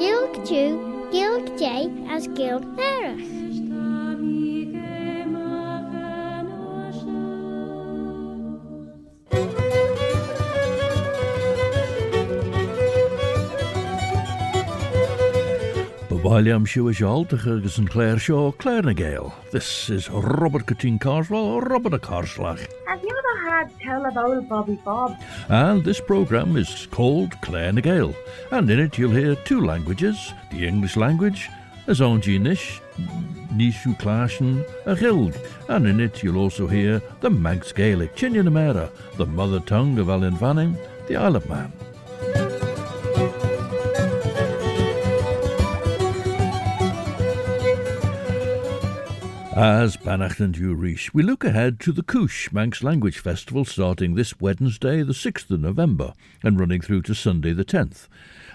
Ghaelg Jew, Ghaelg J as Ghaelg Nerach. William Shuashaltiger and Claare Shaw, Claire Gael. This is Robert Catine Carswell, Robert a Carslach. Have you ever had tell about Bobby Bob? And this programme is called Claire Gael, and in it you'll hear two languages, the English language, as nish, nishu clashen, a Ghaelg, and in it you'll also hear the Manx Gaelic, Chinyanamera, the mother tongue of Vannin, the Isle of Man. As Bannacht and Urish, we look ahead to the Cooish Manx Language Festival starting this Wednesday, the 6th of November, and running through to Sunday the 10th.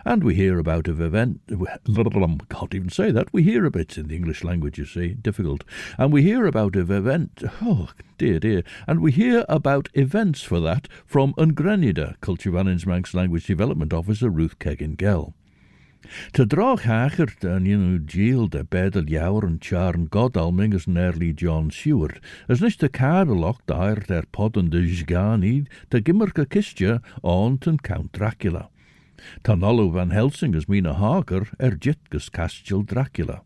And we hear about an event, can't even say that, we hear a bit in the English language, you see, difficult. And we hear about an event, oh dear, and we hear about events for that from Greinneyder, Culture Vannin's Manx Language Development Officer Ruth Keggin Gell. Te drach hacher dan Gael de bedel jouwer en charn godalming as nearly John Seward, as nish de kadeloch daar der podden de jeh'n te gimmerke kistje on ten Count Dracula. Tan allo van Helsing as Mina Harker jitgus castil Dracula.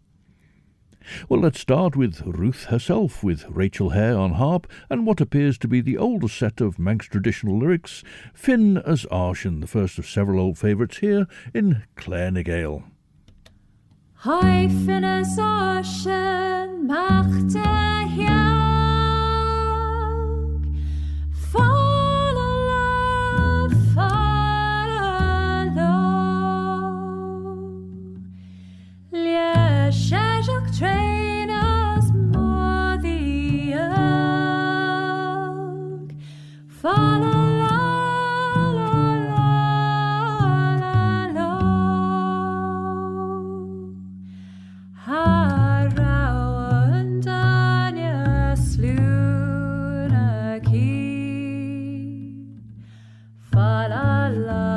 Well, let's start with Ruth herself, with Rachel Hare on harp, and what appears to be the oldest set of Manx traditional lyrics, Finn as Oshin, the first of several old favourites here in Claare Gael. Hi Finn as Oshin, machte Hjelg, train us more the young. Fa la la la la la. Harawan danya sluna key. Fa la la.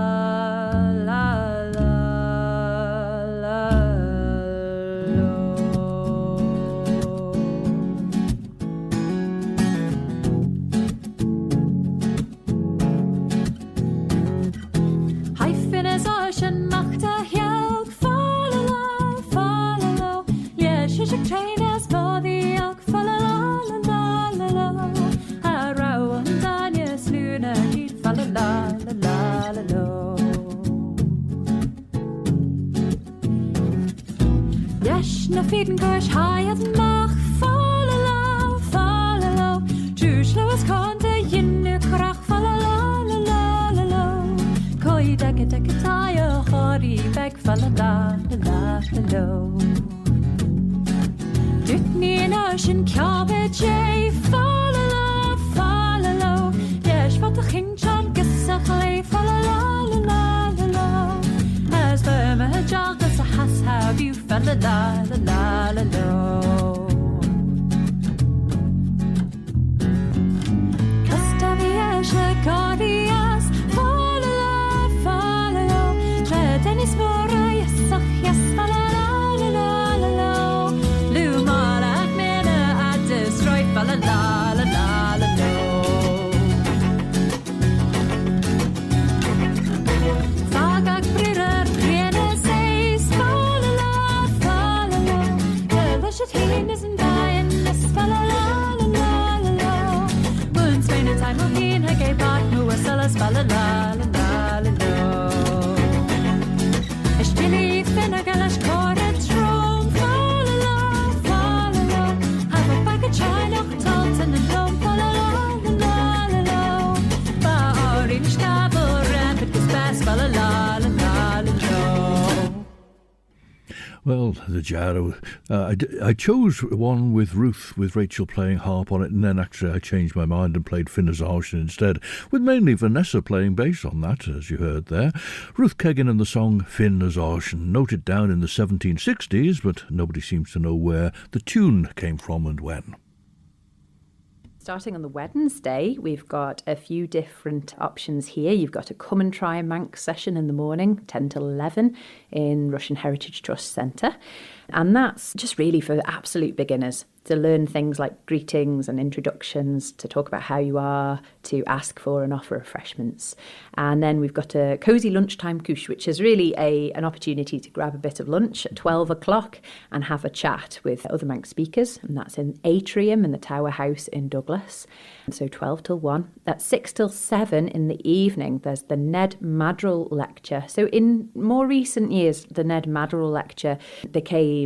Feeden gosh high as mach follow Jushlo as conte yannoo krach follow Koi dekke tire hori beg follow Dutney and Oshin cabbage follow Yesh wat de ging John gesachle follow As the major has have you fell la la la la la. Custavias Gaudias follow Tredenis mora yes follow la la la la Lumara Mina at destroy follow la la la la Sagak Brider Greinneyder Well, the jarrow. I chose one with Ruth, with Rachel playing harp on it, and then actually I changed my mind and played Oshin instead, with mainly Vanessa playing bass on that, as you heard there. Ruth Keggin and the song Oshin, noted down in the 1760s, but nobody seems to know where the tune came from and when. Starting on the Wednesday, we've got a few different options here. You've got a come and try Manx session in the morning, 10 till 11, in Russian Heritage Trust Centre. And that's just really for absolute beginners, to learn things like greetings and introductions, to talk about how you are, to ask for and offer refreshments. And then we've got a cosy lunchtime cooish, which is really an opportunity to grab a bit of lunch at 12 o'clock and have a chat with other Manx speakers. And that's in Atrium in the Tower House in Douglas. And so 12 till 1. That's 6 till 7 in the evening. There's the Ned Madrell lecture. So in more recent years, the Ned Madrell lecture became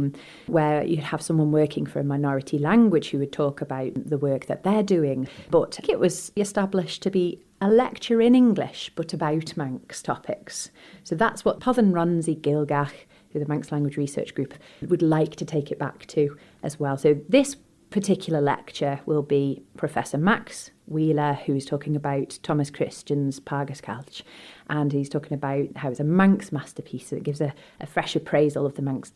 where you'd have someone working for a minority language who would talk about the work that they're doing. But it was established to be a lecture in English, but about Manx topics. So that's what Podden Ronsi Ghaelg, who the Manx Language Research Group, would like to take it back to as well. So this particular lecture will be Professor Max Wheeler, who's talking about Thomas Christian's Pagus Calch, and he's talking about how it's a Manx masterpiece. So it gives a fresh appraisal of the Manx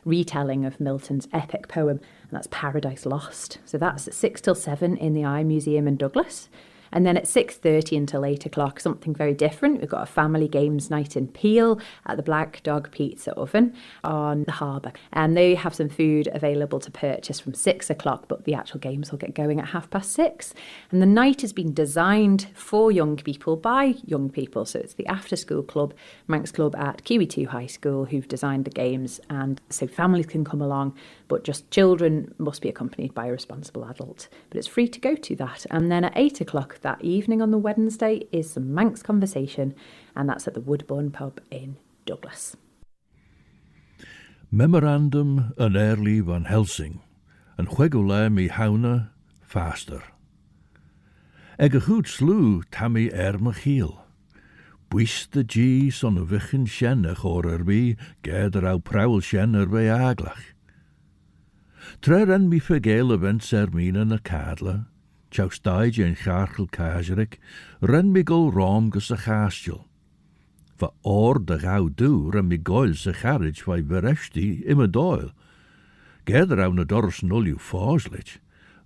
retelling of Milton's epic poem, and that's Paradise Lost. So that's at 6 till 7 in the Eye Museum in Douglas. And then at 6:30 until 8 o'clock, something very different. We've got a family games night in Peel at the Black Dog Pizza Oven on the harbour. And they have some food available to purchase from 6 o'clock, but the actual games will get going at 6:30. And the night has been designed for young people by young people. So it's the after school club, Manx Club at Kiwi 2 High School, who've designed the games. And so families can come along, but just children must be accompanied by a responsible adult. But it's free to go to that. And then at 8 o'clock that evening on the Wednesday is some Manx conversation, and that's at the Woodbourne pub in Douglas. Memorandum an early van Helsing, and chwegule mi hauna faster. Eg a goed slw tammy Michiel. Bwys the G son a vichin shen a chor erby, geder au prawl shen erby aglach. Trer en mi vergele wens Mina na Cadla, Chowstaid en Charchel Kajerik, ren mi gol rom gus a chastjel. Va or de gauw du ren mi goil se charage vai vereshti im a doil. Geder au na dors nulju foslich,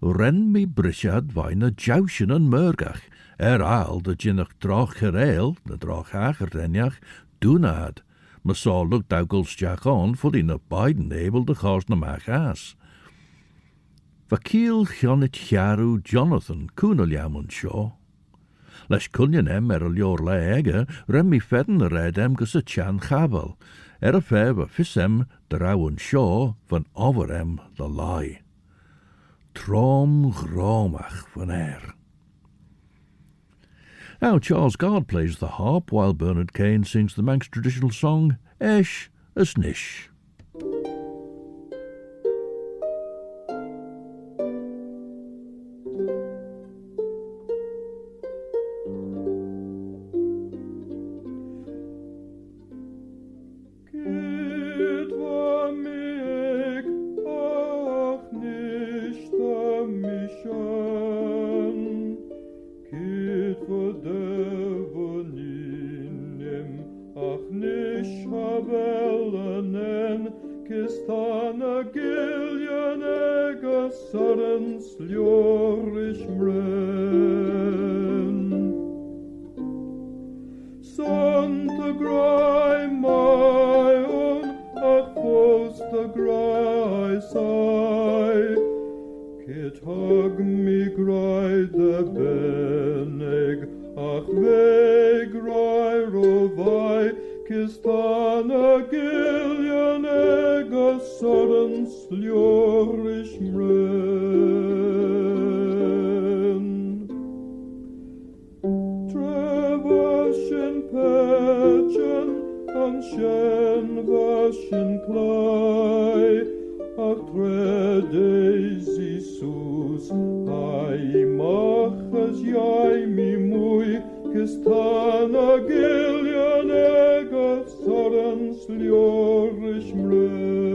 ren mi brishad vai na jousjen en murgach, al de jinnach droch gereel, na droch hager denjach, doenad. Ma saw look dau guls jack on, voor die na beiden able de chos na machas. Vakiel Jonit Chiaru Jonathan Cooish Shaw. Les kunjen em a lior ege, rem mi fedden red em gus a chan chabel, a fev a fissem de rauwen Shaw van over em the lie. Trom gromach van Now Charles Gard plays the harp while Bernard Kane sings the Manx traditional song Esh as Nish. liorish mren.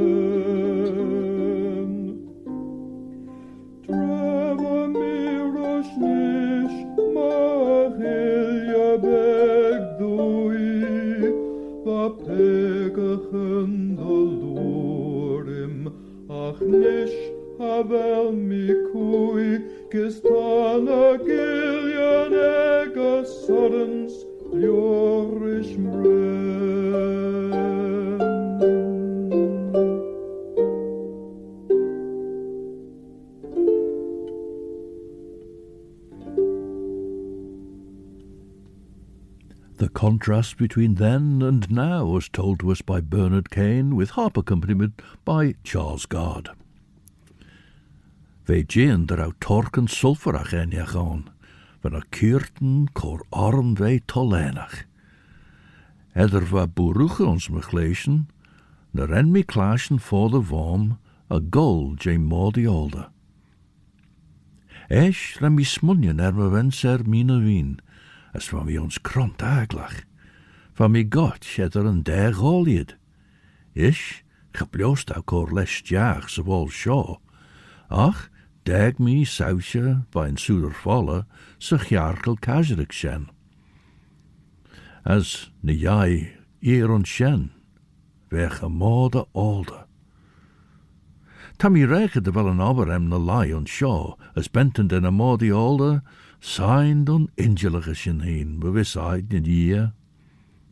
Trema mirosh nish, mahilya begdui, va pegachen dolurim, ach nish havel mikui, gistana gillian ega sudens, liorish mren. The contrast between then and now was told to us by Bernard Cain, with harp accompaniment by Charles Gard. Fe jeh'n draw torc yn sulfurach eniach on, van a kuurten cor arm ve tolenach. Eder va boeruche ons mechlezen, na ren mi klaasjen voor de worm, a gol jeh'n modi olde. Eisht ren mi smunjen me wens Mina wien, as van mi ons krant aglach. Van mi got eder een der golied. Ish, gebloost au cor les jaag zowel shaw. Ach, dag mi sausje bij een soedervolle, zich jaarkel kazerik shen. As ne jij eer on shen, weg een mode olde. Tammy rekende wel een aberem na lai on shaw, as bentend in een mode olde, signed on ingelige shen heen, bewisheid in year.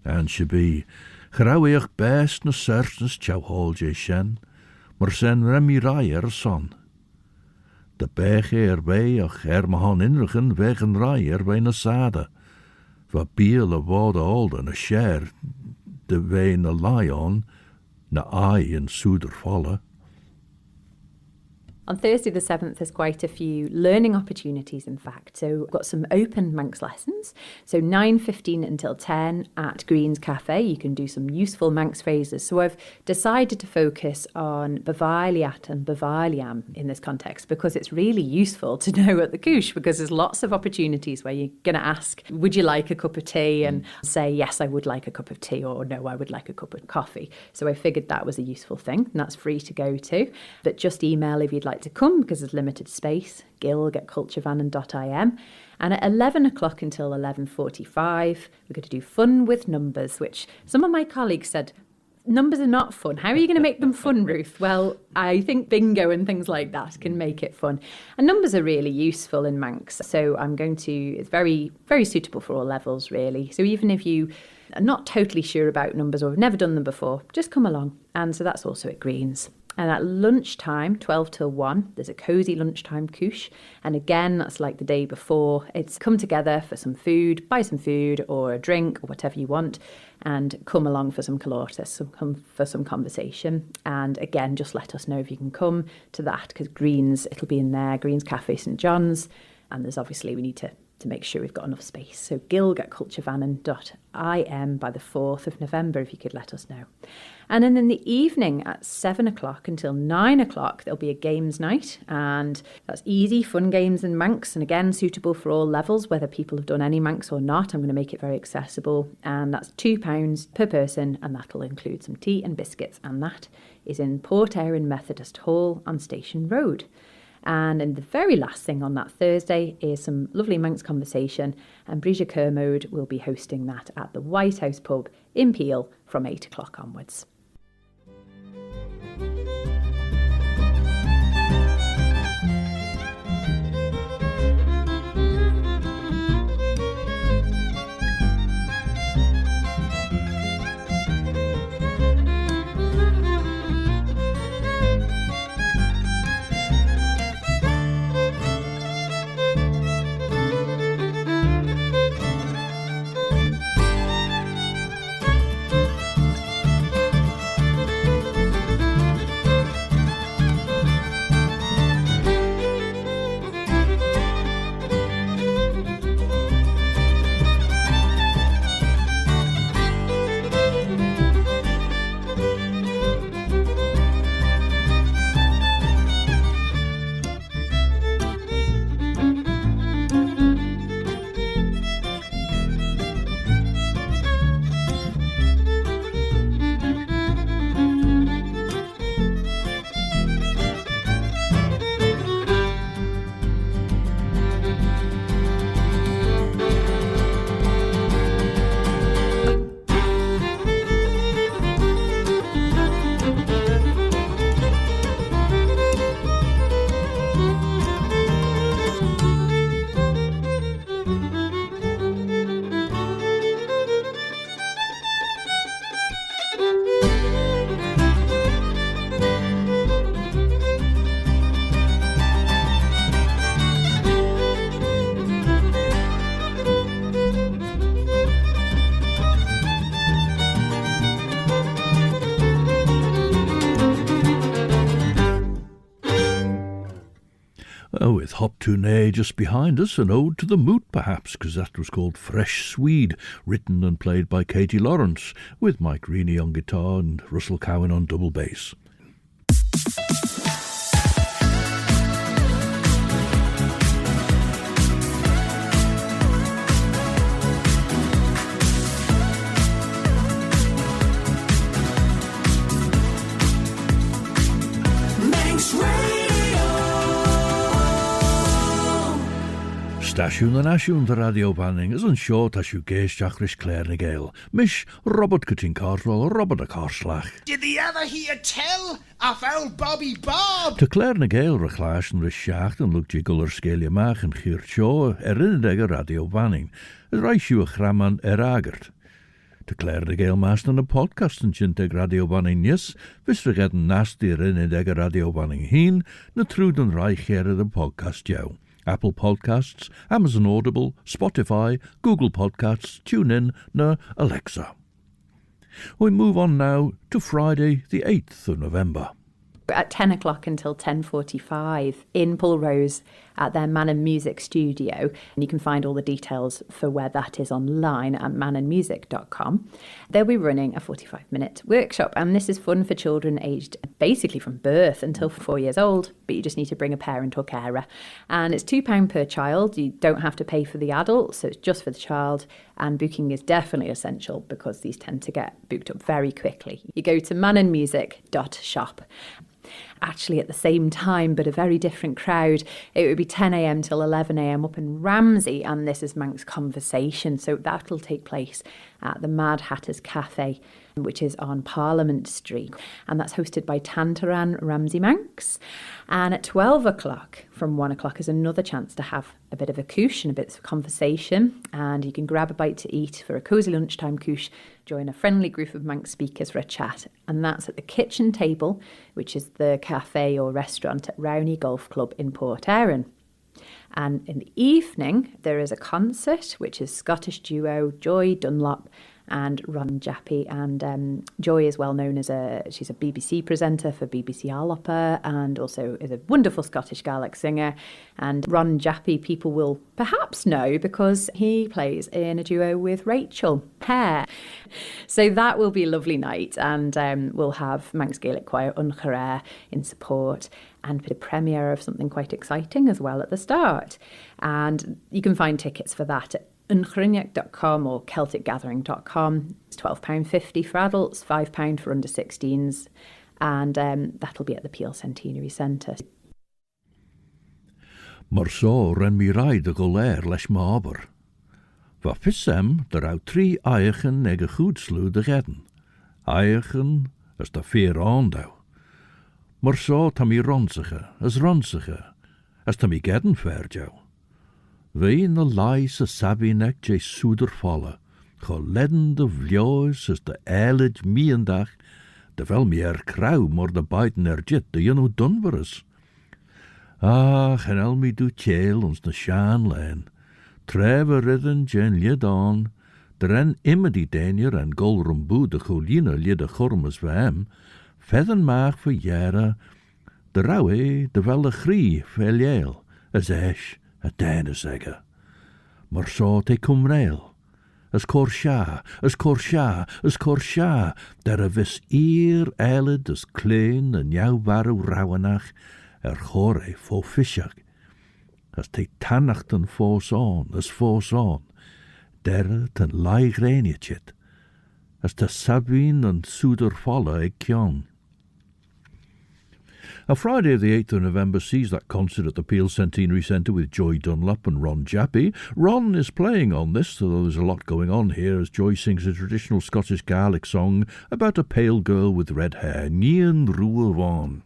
And she be, grauwig best na sertens chow holje shen, maar sen remi raier son. De berg bij ach mahan inrigen weg een rijer bij na sade. Wat biele worde olde na share de wei na lion na ai in soedervolle. On Thursday the 7th, there's quite a few learning opportunities, in fact. So we've got some open Manx lessons. So 9:15 until 10 at Green's Cafe. You can do some useful Manx phrases. So I've decided to focus on bhaviliat and bhaviliam in this context because it's really useful to know at the Cooish, because there's lots of opportunities where you're going to ask, would you like a cup of tea? And say, yes, I would like a cup of tea, or no, I would like a cup of coffee. So I figured that was a useful thing, and that's free to go to. But just email if you'd like to come, because there's limited space. Ghaelg at culturevannin.im. And at 11 o'clock until 11:45, we're going to do fun with numbers, which some of my colleagues said, numbers are not fun. How are you going to make them fun, Ruth? Well, I think bingo and things like that can make it fun. And numbers are really useful in Manx. So it's very, very suitable for all levels, really. So even if you are not totally sure about numbers or have never done them before, just come along. And so that's also at Green's. And at lunchtime, 12 till 1, there's a cosy lunchtime Cooish. And again, that's like the day before. It's come together for some food, buy some food or a drink or whatever you want, and come along for some calortus, come for some conversation. And again, just let us know if you can come to that, because Green's, it'll be in there, Green's Cafe St John's. And there's obviously, we need to make sure we've got enough space. So Ghaelg at culturevannin.im by the 4th of November, if you could let us know. And then in the evening at 7 o'clock until 9 o'clock, there'll be a games night. And that's easy, fun games in Manx. And again, suitable for all levels, whether people have done any Manx or not. I'm going to make it very accessible. And that's £2 per person. And that'll include some tea and biscuits. And that is in Port Erin Methodist Hall on Station Road. And then the very last thing on that Thursday is some lovely Manx conversation, and Bridget Kermode will be hosting that at the White House pub in Peel from 8 o'clock onwards. With Hop Tournay just behind us, an ode to the moot perhaps, because that was called Fresh Swede, written and played by Katie Lawrence, with Mike Reaney on guitar and Russell Cowan on double bass. Stasiwn yn asiwn dy radio banning is yn sio tasiw geisach rys Claare Gael. Mish Robert Cutting Cartrol, Robert a Carslach. Did the other hear tell of old Bobby Bob? To Claare Gael reclash and rys shacht and look jiggle scalia mach and chir sio erinedeg radio banning. Is reis you a chraman agert. To Claare Gael master a podcast and chinteg radio banning yes, vis vergeten nasty erinedeg radio banning heen, na truden reich here the podcast jou. Apple Podcasts, Amazon Audible, Spotify, Google Podcasts, TuneIn, na Alexa. We move on now to Friday the 8th of November. At 10 o'clock until 10:45 in Pulrose at their Mannin Music studio. And you can find all the details for where that is online at manninmusic.com. They'll be running a 45-minute workshop, and this is fun for children aged basically from birth until 4 years old, but you just need to bring a parent or carer. And it's £2 per child. You don't have to pay for the adult, so it's just for the child. And booking is definitely essential because these tend to get booked up very quickly. You go to manninmusic.shop. Actually at the same time, but a very different crowd. It would be 10 a.m. till 11 a.m. up in Ramsey, and this is Manx Conversation. So that'll take place at the Mad Hatter's Cafe, which is on Parliament Street. And that's hosted by Tantaran Ramsey Manx. And at 12 o'clock, from 1 o'clock, is another chance to have a bit of a cooish and a bit of conversation. And you can grab a bite to eat for a cosy lunchtime cooish, join a friendly group of Manx speakers for a chat. And that's at the Kitchen Table, which is the cafe or restaurant at Rowney Golf Club in Port Erin. And in the evening, there is a concert, which is Scottish duo Joy Dunlop and Ron Jappy. And Joy is well known as she's a BBC presenter for BBC Allopper and also is a wonderful Scottish Gaelic singer. And Ron Jappy people will perhaps know because he plays in a duo with Rachel Hare. So that will be a lovely night, and we'll have Manx Gaelic Choir Unchaire in support and a premiere of something quite exciting as well at the start. And you can find tickets for that at unchrinniac.com or celticgathering.com. It's £12.50 for adults, £5 for under 16s, and that'll be at the Peel Centenary Centre. Mar so ren mi rai de Claare leis ma aber. Va pissem der au 3 eichen nege goedslu de redden. Eichen as da 4 aandou. Mar so ta mi ronzige, as ta mi gedden verjou. Wei na lais a sabinek je soeder falle, go ledden de vljoes as de eilid miendag, de vel meer krauw mor de beiden jit de yannoo dunveres. Ach, en el mi du tjeel ons na sjaan leen, treve ridden jen liedaan, dren immer die denjer en gol rumboe de choline liede gormes we hem, Fedden maag voor jaren, de rouwe, de wel de grie, veel jeel, as esch, a dene zeggen. Maar zo te cumreel, as corsha, der a vis eer eilid as klein en jou waru rauwenach, chore fo fishag. As te tannachten fos on, der ten lai Greinneyder, as te sabin en soeder falle ek kiaull. Now, Friday the 8th of November sees that concert at the Peel Centenary Centre with Joy Dunlop and Ron Jappy. Ron is playing on this, so there's a lot going on here as Joy sings a traditional Scottish Gaelic song about a pale girl with red hair, Nighean ruadh.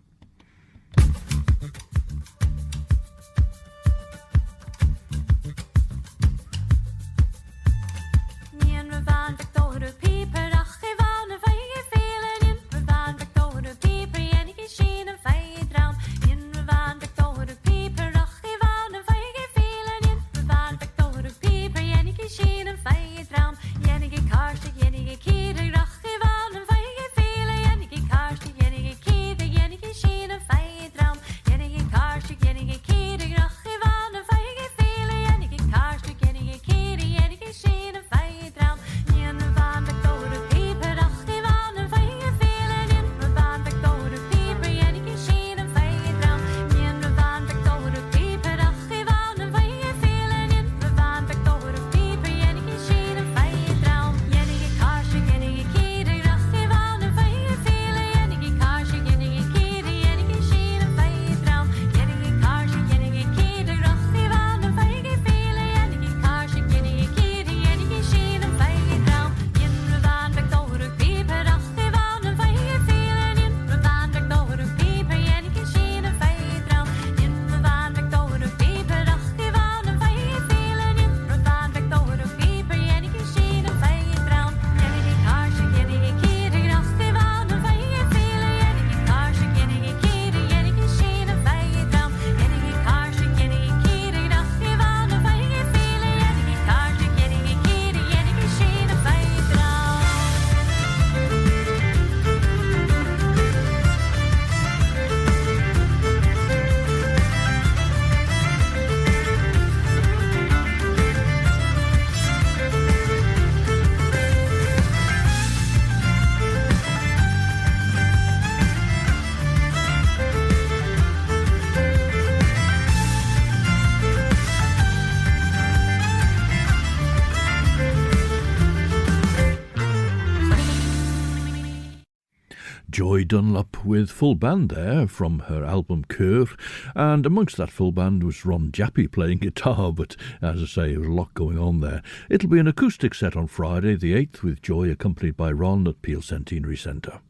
Joy Dunlop with full band there from her album Claare, and amongst that full band was Ron Jappy playing guitar, but as I say, there was a lot going on there. It'll be an acoustic set on Friday the 8th with Joy accompanied by Ron at Peel Centenary Centre.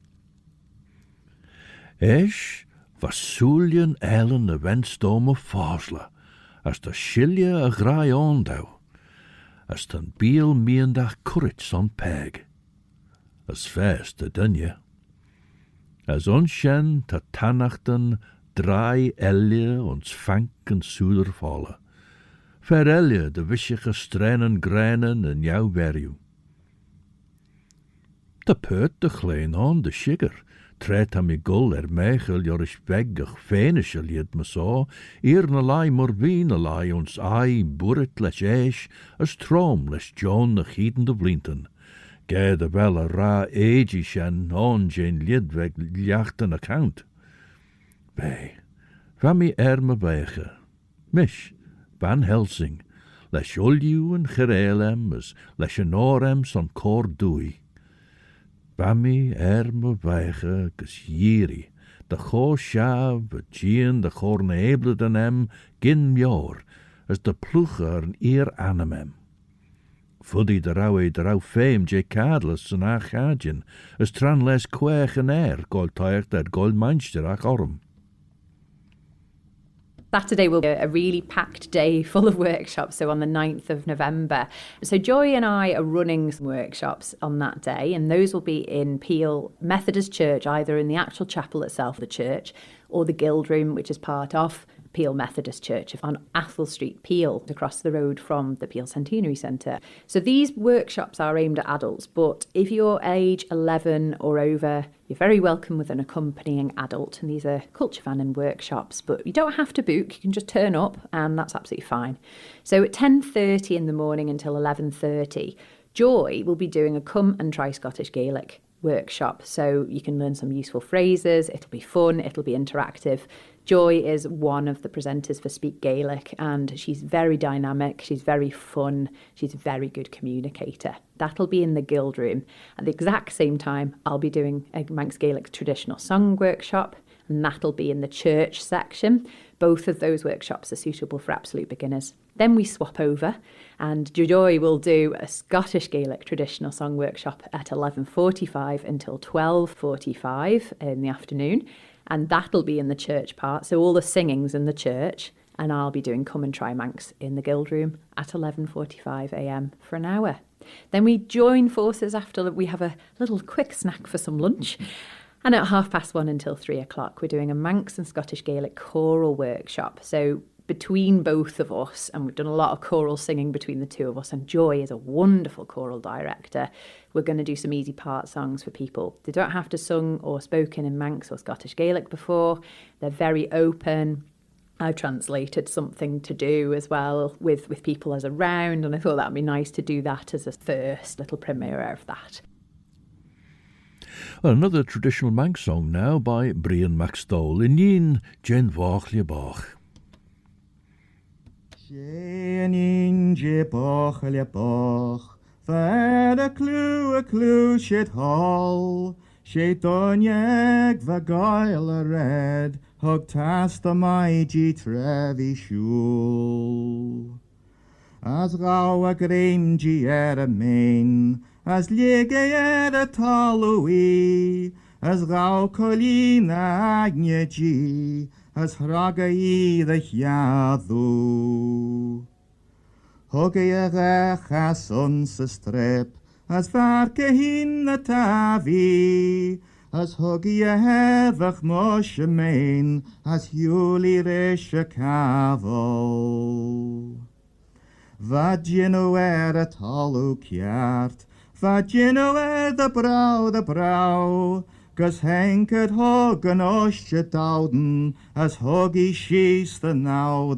Eisht was Súilíonn Ellen a Venstome of Fásla, as the Shilja a Grai Ondau, as tan Biel Miandach Currits on Peg, as first a Dunja. As Oshin ta Tanachten ard-eailley ons fank en soeder vallen. Verelje de wisige strenen greinen en jouw werju. De peut de glein aan de schigger, treedt aan mi gul mechel jorisch weggig fenische lied me so, eer na lai morbien na lai ons ai boerit les eis, as troom les John de gieden de vlinten. Ge de wel a ra egisch en on geen lied weg jachten account. Bij, van mi me wege, mish, van Helsing, les olju en gerelem, as les enorem son cor doei. Van mi me wege, gus jiri, de go schaaf, jeh'n de gorne eble den em, gin mjor, as de ploeger en eer anemem. Fuddy de rauw fame je cadless en achadjen, as tran les quech en gol tuig dat gol manchster ach orm. Saturday will be a really packed day full of workshops, so on the 9th of November. So Joy and I are running some workshops on that day, and those will be in Peel Methodist Church, either in the actual chapel itself of the church, or the Guild Room, which is part of Peel Methodist Church on Athol Street, Peel, across the road from the Peel Centenary Centre. So these workshops are aimed at adults, but if you're age 11 or over, you're very welcome with an accompanying adult, and these are culture Vannin workshops, but you don't have to book, you can just turn up, and that's absolutely fine. So at 10:30 in the morning until 11:30, Joy will be doing a Come and Try Scottish Gaelic workshop, so you can learn some useful phrases, it'll be fun, it'll be interactive. Joy is one of the presenters for Speak Gaelic, and she's very dynamic, she's very fun, she's a very good communicator. That'll be in the Guild Room. At the exact same time, I'll be doing a Manx Gaelic traditional song workshop, and that'll be in the church section. Both of those workshops are suitable for absolute beginners. Then we swap over, and Joy will do a Scottish Gaelic traditional song workshop at 11:45 until 12:45 in the afternoon, and that'll be in the church part, so all the singing's in the church, and I'll be doing Come and Try Manx in the Guild Room at 11:45 a.m. for an hour. Then we join forces after we have a little quick snack for some lunch, and at 1:30 until 3 o'clock we're doing a Manx and Scottish Gaelic choral workshop. So between both of us, and we've done a lot of choral singing between the two of us, and Joy is a wonderful choral director, we're going to do some easy part songs for people. They don't have to sung or spoken in Manx or Scottish Gaelic before. They're very open. I've translated something to do as well with people as a round, and I thought that would be nice to do that as a first little premiere of that. Well, another traditional Manx song now by MAC STOYLL, Inneen, jeh'n. Inneen jeh'n Fed a clue shit hall, she donieg va Gael a red, hug tast a maigi trevi shul. As rau a grimgi a main, as liege a talui, as rau colina agneji, as hraga the hiadu. Hogge rechas ons strep, as varke hin na tavi, as hogge hevach moshe main, as juli reshe kavel. Vagino a talu kjart, vagino de brau, gus henket hoggen osje dauden, as hogge shees the now.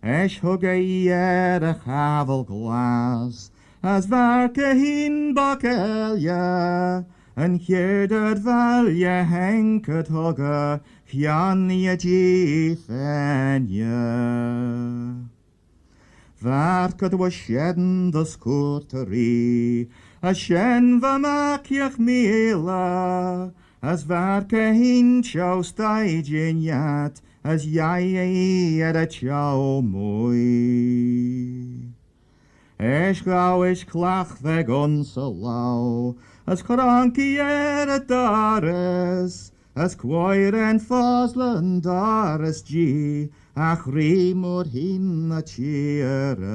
Esh hugge a chavel glas, as varke hin bakelja, en hierder valje henket hugge, fjanje jefenje. Varket was sjedden de scoorterie, as shen vamakiach mila, as varke hin chow staijin yat, as yai at a chow mui. Esh gauish clach ve gonsalau, as kranki a dares, as choir and foslan dares g, ach rimur hin a cheere.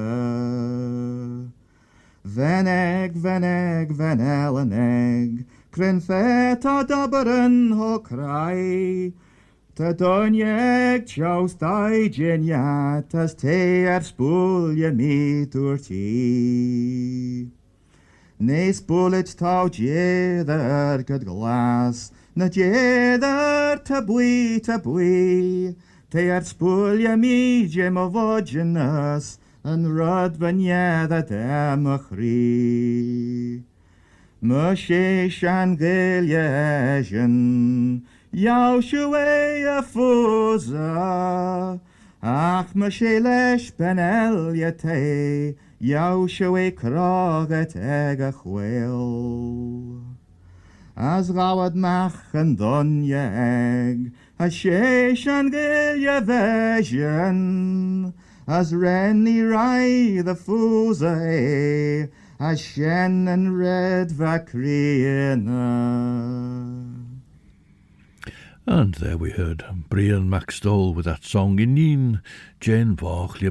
Veneg, veneg, cren fet a dabberen ho cry, ta donjeg chow stai geniat, as te spulje mi ti. Ne spullet tau jeder good glass, na jeder tabui, te spulje mi jem of vogenus, and rud vanyada demachri. Mushish and Gael Yahushua a fuza, ach Mashelesh benel yate, Yahushua kroget ega chwil. As rawad mach and donjeg, as shesh and Gael vision, as renny rai the fuza, as shen and red vacrina. And there we heard MAC STOYLL with that song Inneen, jeh'n bach.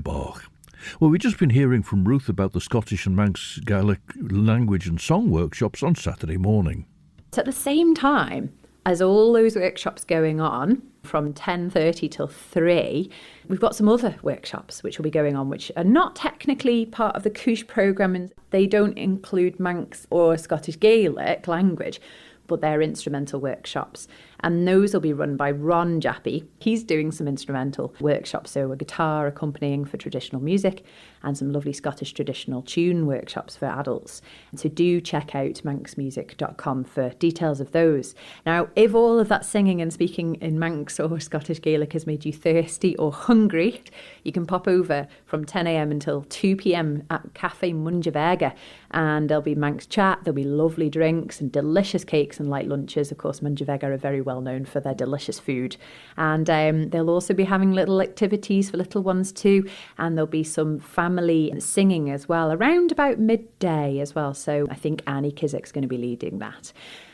Well, we've just been hearing from Ruth about the Scottish and Manx Gaelic language and song workshops on Saturday morning. So at the same time as all those workshops going on, from 10:30 till 3, we've got some other workshops which will be going on, which are not technically part of the Cooish programme, and they don't include Manx or Scottish Gaelic language, but they're instrumental workshops. And those will be run by Ron Jappy. He's doing some instrumental workshops, so a guitar accompanying for traditional music and some lovely Scottish traditional tune workshops for adults. And so do check out manxmusic.com for details of those. Now, if all of that singing and speaking in Manx or Scottish Gaelic has made you thirsty or hungry, you can pop over from 10 a.m. until 2 p.m. at Cafe Munjavega, and there'll be Manx chat, there'll be lovely drinks and delicious cakes and light lunches. Of course, Munjavega are very well known for their delicious food, and they'll also be having little activities for little ones too, and there'll be some family singing as well around about midday as well. So I think Annie Kizzik's going to be leading that.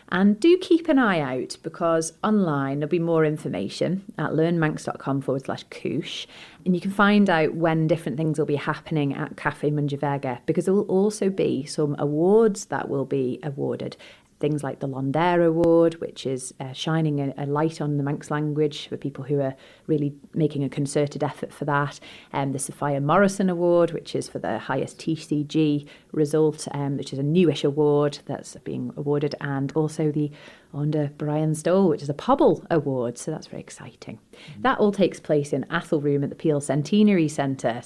And do keep an eye out, because online there'll be more information at learnmanx.com/Cooish, and you can find out when different things will be happening at Cafe Munjavega, because there will also be some awards that will be awarded. Things like the Londare Award, which is shining a light on the Manx language for people who are really making a concerted effort for that. The Sophia Morrison Award, which is for the highest TCG result, which is a newish award that's being awarded, and also the Under Brian Stoll, which is a Pobble Award. So that's very exciting. That all takes place in Athol Room at the Peel Centenary Centre.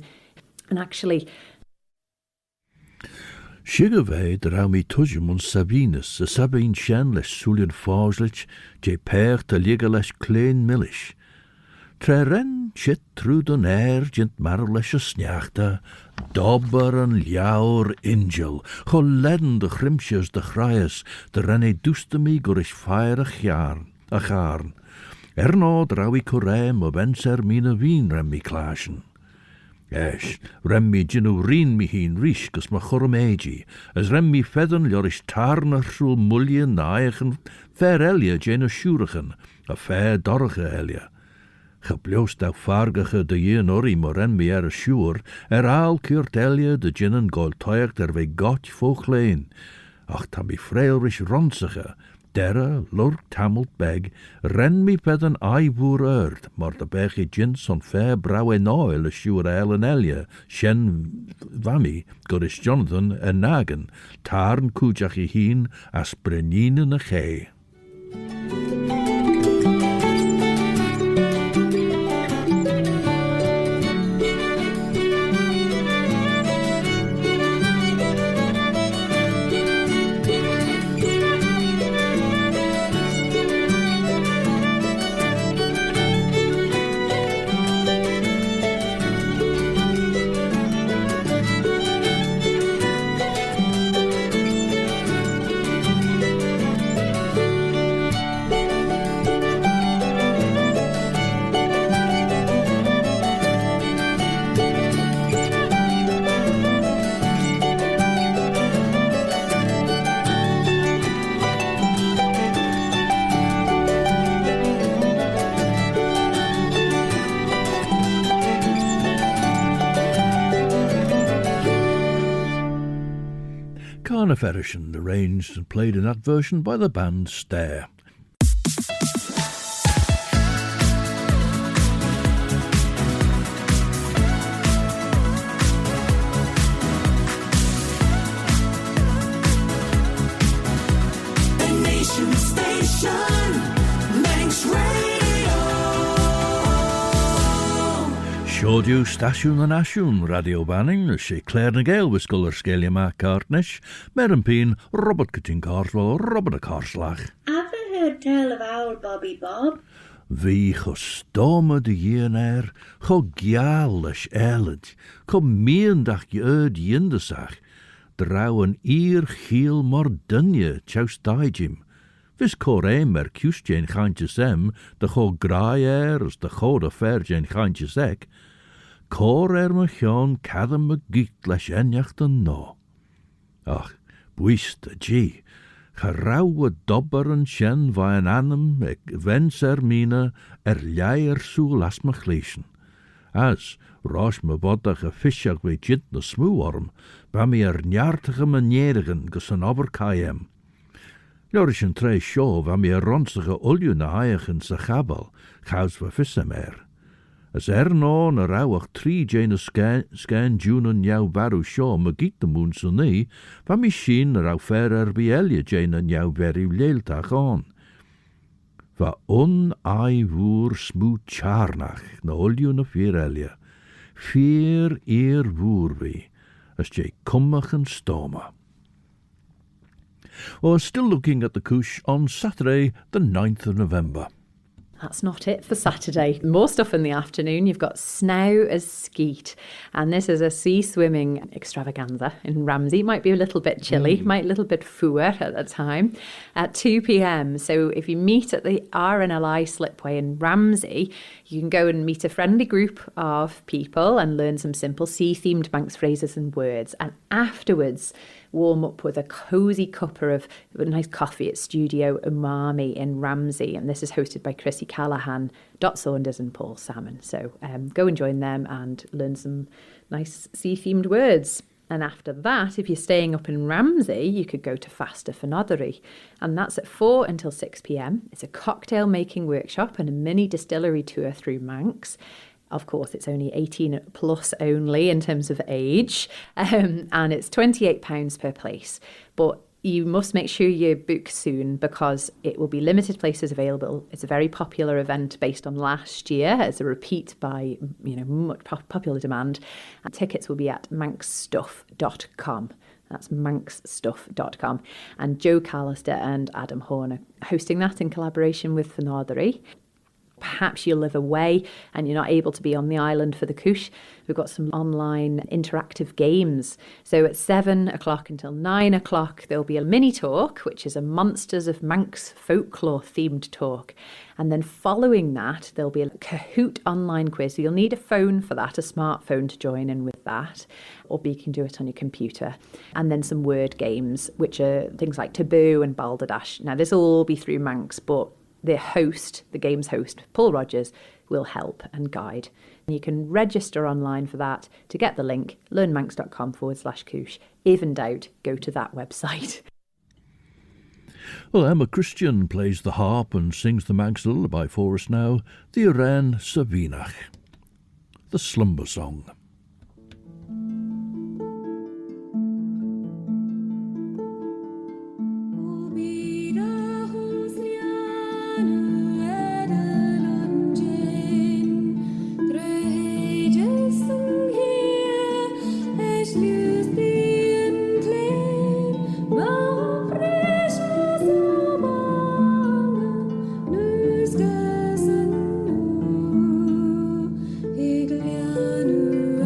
And actually, Sigurve draw mi tujum on Sabinus, a Sabine shen les Sulian Forslich, je per te ligger les klein millish. Tre ren chit trud an air gent mar les a sneachta, dobber an liaur ingel, cho ledden de grimsjes de chryas, de renne dustemi gorish fire a charn. Erno draw I corem o benser mina wien rem mi clashen. Eisht, rem mi jinu rin mi hin rish gus ma chorum eigi, as rem mi fedden lorish tarna shul mulien naechen, fair elia jena shurichen, a fair dorge elia. Gebloost au fargige de jen ori mo ren mi a shur, al kuurt elia de jinnen goltoyg der we got voogleen. Ach ta mi freilrish ronsige, derre, lurk tamelt beg, ren mi ped an aivoer erd, maar de begi jins on fair brouwe noil a sure en elia, shen vami, gorish Jonathan en Nagen, tarn kujach I hien, as brenine na gei. Anna Ferishin, arranged and played in that version by the band Stare. Siodiw stasiwn yn asiwn radio banning sé Claare na Gael wisgol sgelia ma cart nish, mer yn pin Robert Keggin Gell Robert a Carslach. Ever heard tell of old Bobby Bob? Wie gestome de jeh'n go Gael is eled, go meendach je jindesach, drauwen giel mordunje tjaus daijim. Vis Coré mer cwstjen chantjes de go Greinneyder as de goede verjen chantjes ek, Cor me John cadam me giet leis enjacht an no. Ach, buist a gee, gerauwe dobber en shen vai an anam ek wens Mina leier soel as me gleesen. As, roos me boddach a fischach we jit na smoeworm, ba me njartige manierigen gus an oberkaiem. Lorish en tre show va me ronsige olju na haiechen sa chabal, chaus va vissemer. As no na rauwach 3 jeh'n scan junen jou baru show me giet de moon so nie, va me shin na rau fer ard-eailley jeh'n jou veru leeltach on. Va ai woer smoe charnach na olju na 4 elje. 4 woer we, as je kummach en stoma. Well, still looking at the Cooish on Saturday, the 9th of November. That's not it for Saturday. More stuff in the afternoon. You've got Snow as Skeet. And this is a sea swimming extravaganza in Ramsey. Might be a little bit chilly, might be a little bit fooer at the time. At 2 p.m. So if you meet at the RNLI slipway in Ramsey, you can go and meet a friendly group of people and learn some simple sea-themed Manx phrases and words. And afterwards, warm up with a cosy cuppa of nice coffee at Studio Umami in Ramsey. And this is hosted by Chrissy Callahan, Dot Saunders and Paul Salmon. So go and join them and learn some nice sea-themed words. And after that, if you're staying up in Ramsey, you could go to Fasta Fanoddery. And that's at 4 until 6 p.m. It's a cocktail making workshop and a mini distillery tour through Manx. Of course, it's only 18 plus only in terms of age, and it's £28 per place. But you must make sure you book soon because it will be limited places available. It's a very popular event based on last year. It's a repeat by much popular demand. And tickets will be at manxstuff.com. That's manxstuff.com. And Joe Callister and Adam Horn are hosting that in collaboration with Fanoddery. Perhaps you live away and you're not able to be on the island for the Cooish. We've got some online interactive games. So at 7 o'clock until 9 o'clock, there'll be a mini talk, which is a Monsters of Manx folklore themed talk. And then following that, there'll be a Kahoot online quiz. So you'll need a phone for that, a smartphone to join in with that, or you can do it on your computer. And then some word games, which are things like Taboo and Balderdash. Now, this will all be through Manx, but the game's host, Paul Rogers, will help and guide. And you can register online for that. To get the link, learnmanx.com/Cooish. If in doubt, go to that website. Well, Emma Christian plays the harp and sings the Manx lullaby for us now, the Iran Savinach, the slumber song. Yannoo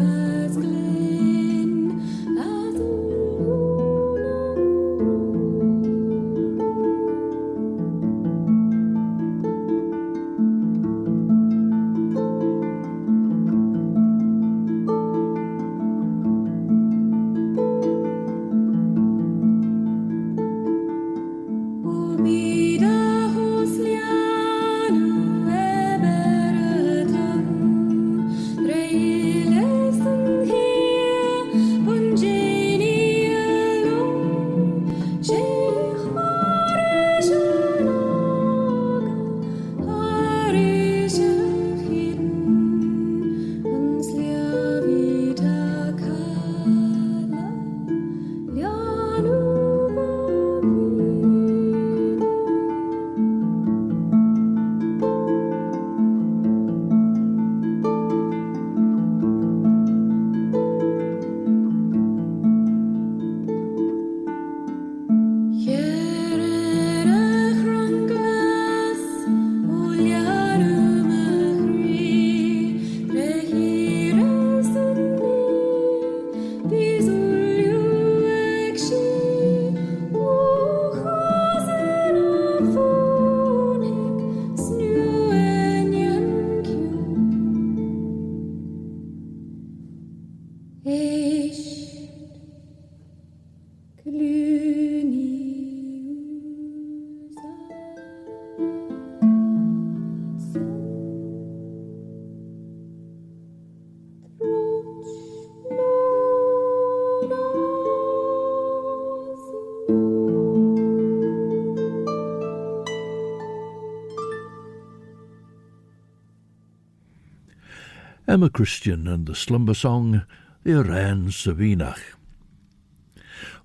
Emma Christian and the slumber song, the Aran Savinach.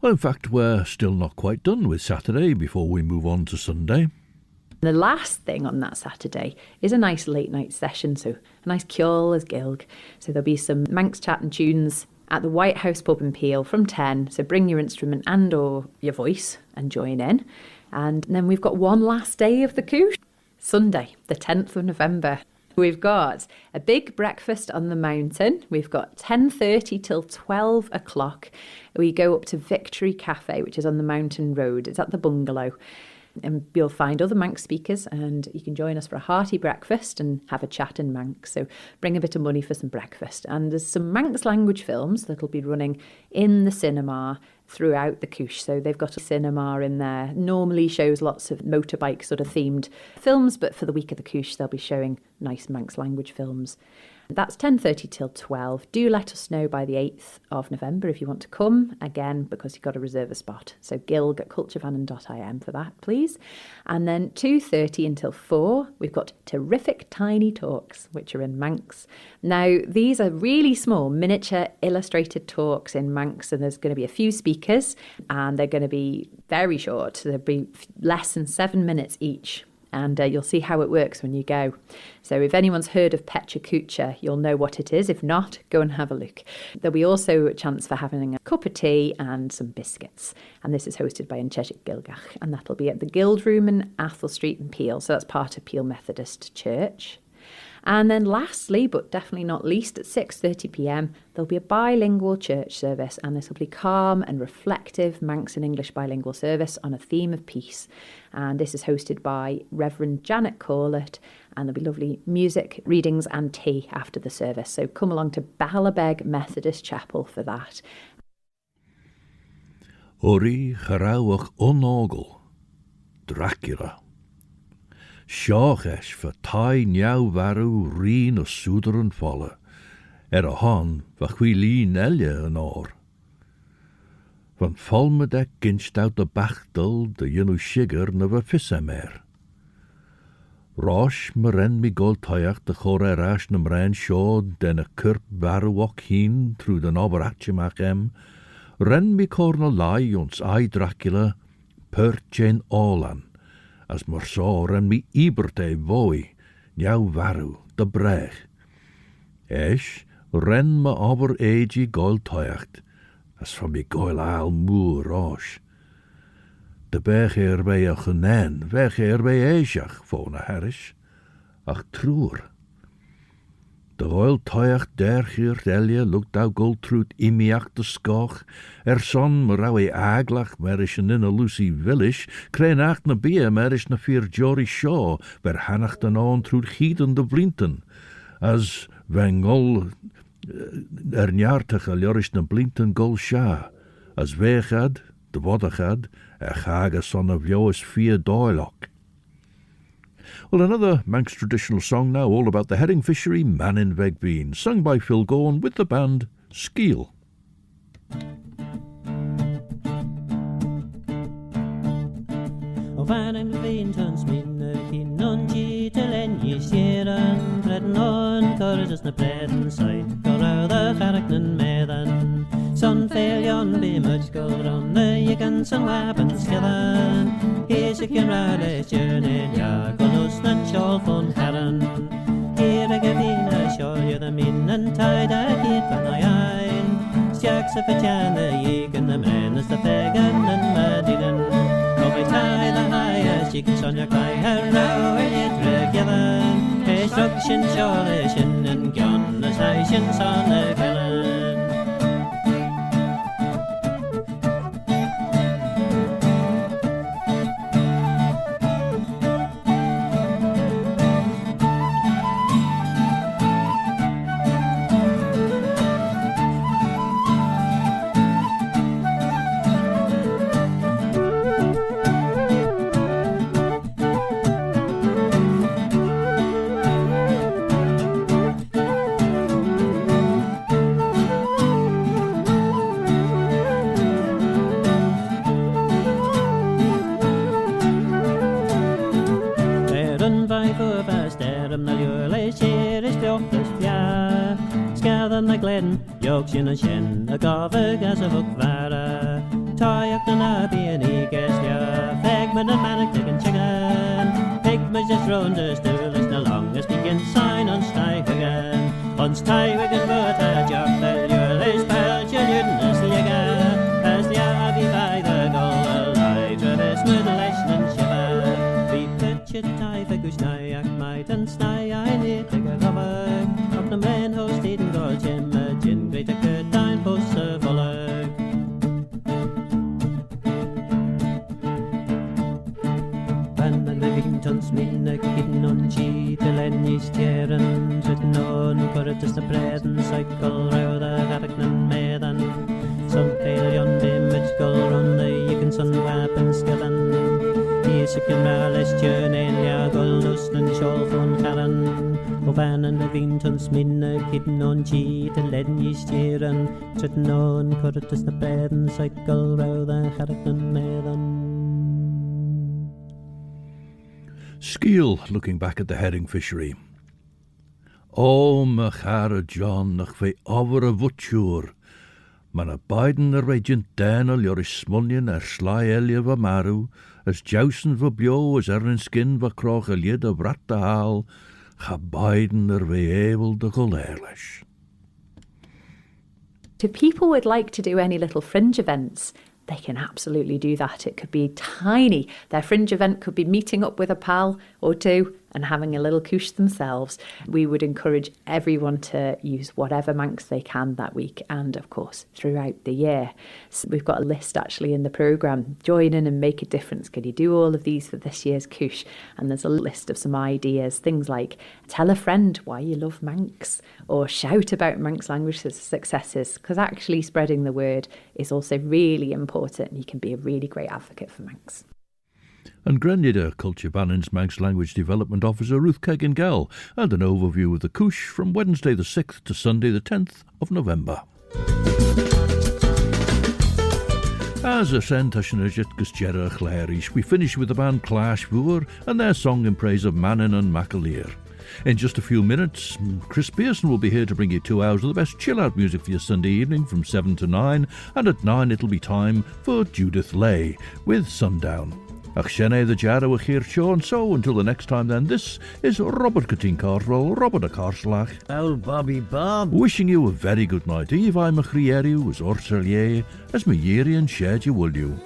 Well, in fact, we're still not quite done with Saturday before we move on to Sunday. The last thing on that Saturday is a nice late night session, so a nice kiaull as Ghaelg. So there'll be some Manx chat and tunes at the White House pub in Peel from 10, so bring your instrument and or your voice and join in. And then we've got one last day of the Cooish, Sunday, the 10th of November. We've got a big breakfast on the mountain. We've got 10:30 till 12 o'clock. We go up to Victory Cafe, which is on the mountain road. It's at the bungalow. And you'll find other Manx speakers and you can join us for a hearty breakfast and have a chat in Manx. So bring a bit of money for some breakfast. And there's some Manx language films that'll be running in the cinema throughout the Cooish. So they've got a cinema in there. Normally shows lots of motorbike sort of themed films, but for the week of the Cooish they'll be showing nice Manx language films. That's 10:30 till 12. Do let us know by the 8th of November if you want to come, again, because you've got to reserve a spot. So Ghaelg at culturevannin.im for that, please. And then 2:30 until 4, we've got terrific tiny talks, which are in Manx. Now, these are really small, miniature illustrated talks in Manx, and there's going to be a few speakers, and they're going to be very short. There'll be less than 7 minutes each. And you'll see how it works when you go. So if anyone's heard of Pecha Kucha, you'll know what it is. If not, go and have a look. There'll be also a chance for having a cup of tea and some biscuits. And this is hosted by Incheshik Gilgach. And that'll be at the Guild Room in Athol Street in Peel. So that's part of Peel Methodist Church. And then lastly, but definitely not least, at 6:30 p.m, there'll be a bilingual church service, and this will be calm and reflective Manx and English bilingual service on a theme of peace. And this is hosted by Reverend Janet Corlett, and there'll be lovely music, readings and tea after the service. So come along to Ballabeg Methodist Chapel for that. Ori charawach onogel, Dracula. Seochesh for tai niau varu reen o soederen falle, a han vachwilien elje an or. Van falmedek ginst out de bachtel de yannoo shiger na va fissamer. Rosh meren mi gol taiach de chore rash na mren shod den a kurp varu wak heen through den oberatchemach ren mi corna lai ons ai Dracula per jeh'n Ólan. As morsor en mi iberte voi, niau varu, de brech. Esh, ren me aber eigi goil toiacht, as van mi goil aal moer rosh. De bech bij a genen, weg bij eisiach, fona herish, ach truer. De goil toiacht dergir elje lukt au goltrud imiach de skoch, son merawe aglach merish in a Lucy village, kreinacht na bia merish na vier Jory Shaw, ver hannacht an on trud gieden de blinten, as wengol njartig al jorish na blinten gol sha, as wegad, de wadagad, chaga son of Joas vier doilok. Well, another Manx traditional song now, all about the herring fishery, Mannin Vegbeen, sung by Phil Gorn with the band SCAMMYLT. O Vannin Vegbeen turns minne kin on titelen ye sieren bredden on curses na bredden side go the characten medan son failjon be much go on the yigan son weapons together here's a camera journey ja golos nan shawl von herren here a gavina show you the min and tide a hit van I ein jacks of a chan the yigan the man is the pagan and madigan go by tie the high chickens on your kai hello it together destruction solution and gun the stations on the gallant. jokes in a shin, a govig as a hook vara. Toyak the nabby and he guessed ya, fegman and manic and chicken. Pigmas just round the stool is the longest begin sign on stike again. On stike again, but a job that you're less pal, children as liga. As the abbey by the goal, alive to this middle-aged and shiver. We pitch it tie for goose nyack, might and sny, I need to go cover. Up the main host eating gold, Jim, a gin, great a good time, post of Oleg. Tons Mina Harker till Eisht jeh'n, Dritten on Corridus the bread and cycle ruadh Ghaidhlig medan. Some failure image go run the Yicken sun weapons given. He's a materialised jeh'n, goldust and shawl from Karen. O Vannin tons Mina Harker till Eisht jeh'n, Dritten on Corridus the bread and cycle ruadh Ghaidhlig medan. Skeal, looking back at the herring fishery. O, my chara John, nach fe over a vutchur. Man a Biden regent Daniel yoris smullion sly elia va maru, as jousen va bio, as erin skin va croch a lid of rat the hal, cha Biden ve able de golerlish. If people would like to do any little fringe events, they can absolutely do that. It could be tiny. Their fringe event could be meeting up with a pal or two and having a little cooish themselves. We would encourage everyone to use whatever Manx they can that week and, of course, throughout the year. So we've got a list actually in the programme. Join in and make a difference. Can you do all of these for this year's cooish? And there's a list of some ideas, things like tell a friend why you love Manx or shout about Manx language successes, because actually spreading the word is also really important and you can be a really great advocate for Manx. And Greinneyder Culture Vannin's Manx Language Development Officer Ruth Keggin Gell, and an overview of the Cooish from Wednesday the 6th to Sunday the 10th of November. As a sentashnajit gusjera Claare, we finish with the band Claare and their song in praise of Vannin and Macaleer. In just a few minutes, Chris Pearson will be here to bring you 2 hours of the best chill-out music for your Sunday evening from 7 to 9, and at 9 it'll be time for Judith Lay with Sundown. Ach Shene the Jara with Heer Sean. So until the next time then, this is Robert Cutting Cartwell, Robert a Carslach. Old Bobby Bob. Wishing you a very good night. Eve I Machrieri was Orserlier, as Nighean shared you will you.